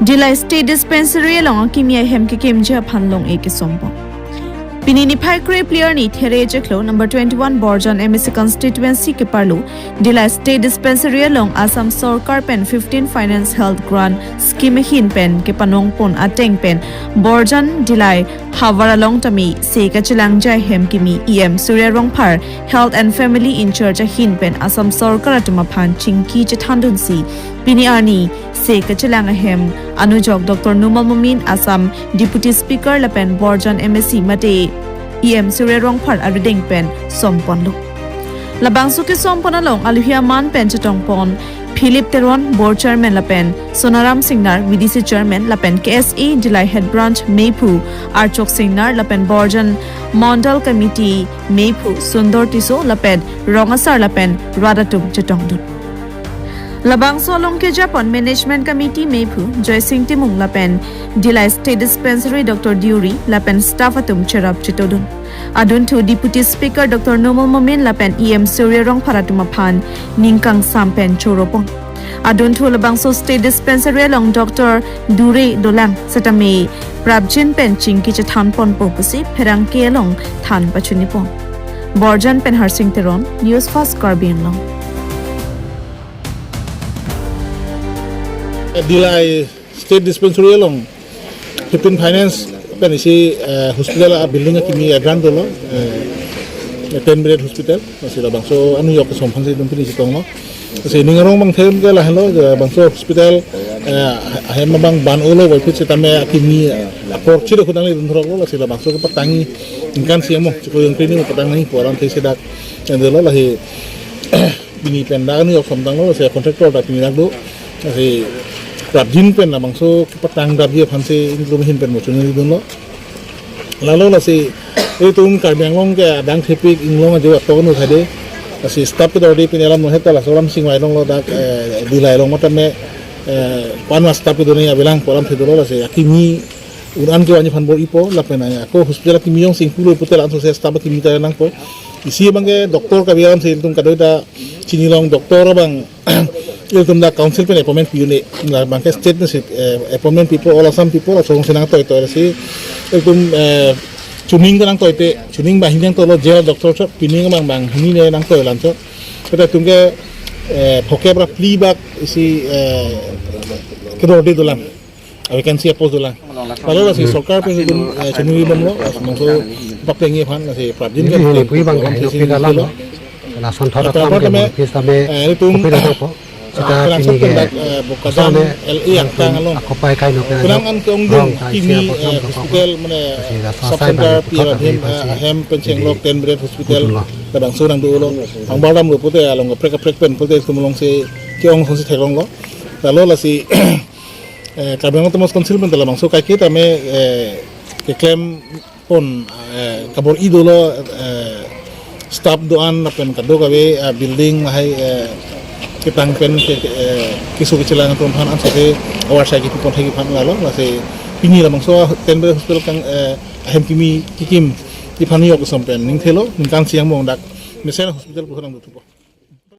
Dilai State Dispensary long kimia hem ke kemja phanlong e kesom po. Pinini phai kre player ni there jeklo number 21 Borjan MSC constituency ke parlu Dilai State Dispensary long Assam Sarkar pen 15 Finance Health Grant scheme hin pen ke panong pon ateng pen Borjan Dilai Havara long tami se ka chilang jai hem kimi EM Surjyo Rongphar Health and Family in charge hin pen Assam Sarkar atuma phan chingki chethandun si Pini Arni se ka chilang hem Anujok Dr. Numal Mumin Assam Deputy Speaker Lapen Borjan MSC Mate EM Surjyo Rongphar arideng pen sompon lo. Labangsu ke sompon along aluhia man pen chetong pon Philip Teron Board Chairman Lapen Sonaram Singnar VDC Chairman Lapen KSE Dilai Head Branch Meipu Archok Singnar Lapen Borjan Mondal Committee Meipu Sundor Tiso Lapen Rongasar Lapen Radatum chetong dut. Labang Solong ke Japan Management Committee Meipu Joy Singh Timung Lapen Dilai State Dispensary Dr. Duri Lapen Staff Atum Cherap Chitodun Adun to Deputy Speaker Dr. Numal Mumin Lapen EM Surjyo Rongphar Atumaphan Ningkang Sampen Choropon Adun to Labangso State Dispensary along Dr. Dure Dolang Satame Prabjin Pen Chingki Chathan Pon Popusi Perang Ke along Than Pachunipon Borjan Pen Harsing Teron News Fast Carbian Long Dilai State Dispensary along 15 Finance pen isi hospital building kimi grant dolo 10-bed hospital masih bangso anu yok sompang se dumpini sitong no se ningrong bang them ke lah lo bangso hospital hem bang ban ulo wai put setame kimi apor chiro khudang le dundrok lo se bangso ke patangi ingkan siamo ko yung training patangi poran te sedak dolo lah he bini penda anu yok sompang lo se contractor da pini dak do se Prabjin pen na bangso patang dabia phanse inclusion pen mochun ni dunlo lalo la se tum karbianglong ke dang thepik inglong jo to no thade asi staff ke dodi pen alam no heta la solam singwai long lo dak dilai long matame panwa staff ke doni abelang polam thedolo la se akimi uran jo ani phan bo ipo la pen ya ko hospital ki miyong singpulo putel anso se staff ki mita nang po isi bangge doktor ka biam se tum kadoita chinilong doktor bang Iltum da council pen appointment unit la bank state na appointment people all some people so senang to si iltum chuning nang to ite chuning ba hinang to lo jail doctor chop pining bang hini ne nang to lan chop eta tungke phoke bra plea back isi kedodi dolan vacancy apos dolan kalau si sarkar pen iltum chuning bam lo mangso papengi phan si prabjin ke pui bang ke dalam la son thara kam ke sabe iltum kita ini bukan LE yang tangalong aku pakai kain oke penangan keungdung kimi hospital mana subcenter hem pencenglok 10-bed hospital kadang surang dulo ang balam lo pute along prek pen pute tumulong si keong sonsi thelong lo lalu la si kabang temos konsil pen dalam so kai kita me ke claim pon kabor idolo staff doan pen kado kabe building hai kitang pen kisu kecilangan perempuan sampai awal saya gitu pun lagi paham lalu masih ini lah mangso 10-bed hospital kang ahem kimi kikim di pani yok sampai ning thelo ning kan siang mong dak misalnya hospital kurang tutup